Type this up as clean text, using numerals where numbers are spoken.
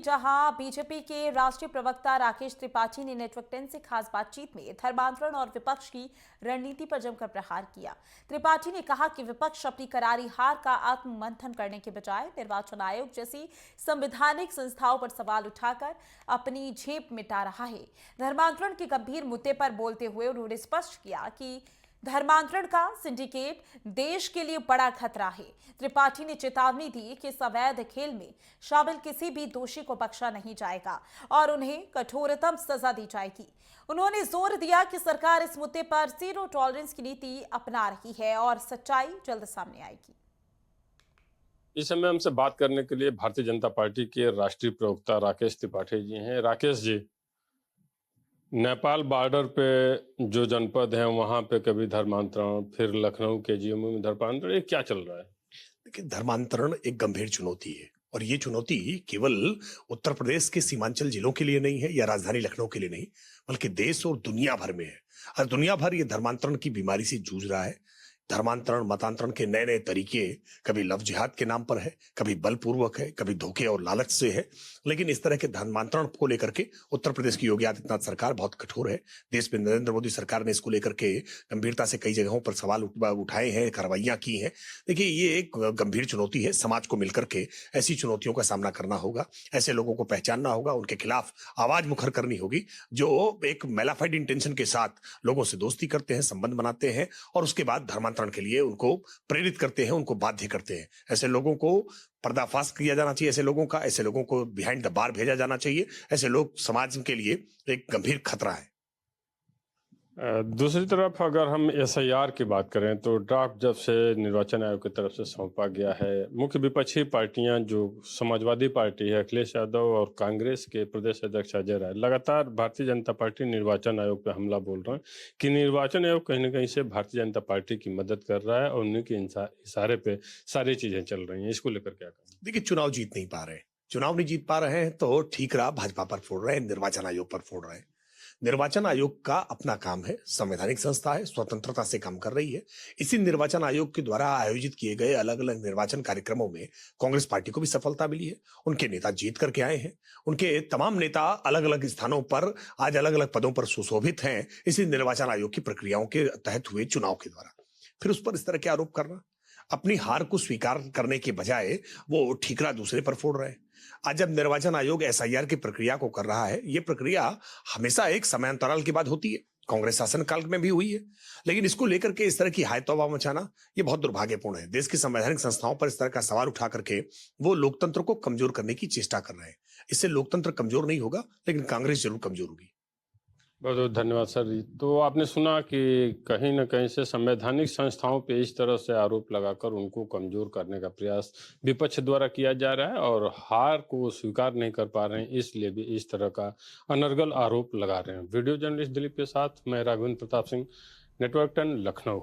जहां बीजेपी के राष्ट्रीय प्रवक्ता राकेश त्रिपाठी ने नेटवर्क 10 से खास बातचीत में धर्मांतरण और विपक्ष की रणनीति पर जमकर प्रहार किया। त्रिपाठी ने कहा कि विपक्ष अपनी करारी हार का आत्ममंथन करने के बजाय निर्वाचन आयोग जैसी संवैधानिक संस्थाओं पर सवाल उठाकर अपनी झेप मिटा रहा है। धर्मांतरण के गंभीर मुद्दे पर बोलते हुए उन्होंने स्पष्ट किया कि धर्मांतरण का सिंडिकेट देश के लिए बड़ा खतरा है। त्रिपाठी ने चेतावनी दी कि इस अवैध खेल में शामिल किसी भी दोषी को बख्शा नहीं जाएगा और उन्हें कठोरतम सजा दी जाएगी। उन्होंने जोर दिया कि सरकार इस मुद्दे पर जीरो टॉलरेंस की नीति अपना रही है और सच्चाई जल्द सामने आएगी। इस समय हमसे बात करने के लिए भारतीय जनता पार्टी के राष्ट्रीय प्रवक्ता राकेश त्रिपाठी जी हैं। राकेश जी, नेपाल बॉर्डर पे जो जनपद है वहां पे कभी धर्मांतरण, फिर लखनऊ के जीएमयू में धर्मांतरण, ये क्या चल रहा है? देखिए, धर्मांतरण एक गंभीर चुनौती है और ये चुनौती केवल उत्तर प्रदेश के सीमांचल जिलों के लिए नहीं है या राजधानी लखनऊ के लिए नहीं, बल्कि देश और दुनिया भर में है। और दुनिया भर ये धर्मांतरण की बीमारी से जूझ रहा है। धर्मांतरण, मतांतरण के नए नए तरीके कभी लव जिहाद के नाम पर है, कभी बलपूर्वक है, कभी धोखे और लालच से है। लेकिन इस तरह के धर्मांतरण को लेकर के उत्तर प्रदेश की योगी आदित्यनाथ सरकार बहुत कठोर है। देश में नरेंद्र मोदी सरकार ने इसको लेकर के गंभीरता से कई जगहों पर सवाल उठाए हैं, कार्रवाइयां की हैं। देखिए, ये एक गंभीर चुनौती है। समाज को मिलकर के ऐसी चुनौतियों का सामना करना होगा। ऐसे लोगों को पहचानना होगा, उनके खिलाफ आवाज मुखर करनी होगी जो एक मेलाफाइड इंटेंशन के साथ लोगों से दोस्ती करते हैं, संबंध बनाते हैं और उसके बाद धर्मांतरण के लिए उनको प्रेरित करते हैं, उनको बाध्य करते हैं। ऐसे लोगों को पर्दाफाश किया जाना चाहिए। ऐसे लोगों को बिहाइंड द बार भेजा जाना चाहिए। ऐसे लोग समाज के लिए एक गंभीर खतरा है। दूसरी तरफ अगर हम एसआईआर की बात करें तो ड्राफ्ट जब से निर्वाचन आयोग की तरफ से सौंपा गया है, मुख्य विपक्षी पार्टियां जो समाजवादी पार्टी है, अखिलेश यादव और कांग्रेस के प्रदेश अध्यक्ष अजय राय लगातार भारतीय जनता पार्टी निर्वाचन आयोग पे हमला बोल रहे हैं कि निर्वाचन आयोग कहीं ना कहीं से भारतीय जनता पार्टी की मदद कर रहा है और उन्हीं के इशारे पे सारी चीजें चल रही हैं। इसको लेकर क्या कहें? देखिए, चुनाव जीत नहीं पा रहे हैं। चुनाव नहीं जीत पा रहे हैं तो ठीकरा भाजपा पर फोड़ रहे हैं, निर्वाचन आयोग पर फोड़ रहे हैं। निर्वाचन आयोग का अपना काम है, संवैधानिक संस्था है, स्वतंत्रता से काम कर रही है। इसी निर्वाचन आयोग के द्वारा आयोजित किए गए अलग अलग निर्वाचन कार्यक्रमों में कांग्रेस पार्टी को भी सफलता मिली है। उनके नेता जीत करके आए हैं। उनके तमाम नेता अलग अलग स्थानों पर आज अलग अलग पदों पर सुशोभित हैं, इसी निर्वाचन आयोग की प्रक्रियाओं के तहत हुए चुनाव के द्वारा। फिर उस पर इस तरह के आरोप करना, अपनी हार को स्वीकार करने के बजाय वो ठीकरा दूसरे पर फोड़ रहे हैं। आज जब निर्वाचन आयोग एसआईआर की प्रक्रिया को कर रहा है, ये प्रक्रिया हमेशा एक समयांतराल के बाद होती है। कांग्रेस शासन काल में भी हुई है। लेकिन इसको लेकर के इस तरह की हाय तौबा मचाना ये बहुत दुर्भाग्यपूर्ण है। देश की संवैधानिक संस्थाओं पर इस तरह का सवाल उठा करके वो लोकतंत्र को कमजोर करने की चेष्टा कर रहे हैं। इससे लोकतंत्र कमजोर नहीं होगा, लेकिन कांग्रेस जरूर कमजोर होगी। बहुत बहुत धन्यवाद सर जी। तो आपने सुना कि कहीं न कहीं से संवैधानिक संस्थाओं पे इस तरह से आरोप लगाकर उनको कमज़ोर करने का प्रयास विपक्ष द्वारा किया जा रहा है और हार को स्वीकार नहीं कर पा रहे हैं, इसलिए भी इस तरह का अनर्गल आरोप लगा रहे हैं। वीडियो जर्नलिस्ट दिलीप के साथ मैं राघवेंद्र प्रताप सिंह, नेटवर्क 10 लखनऊ।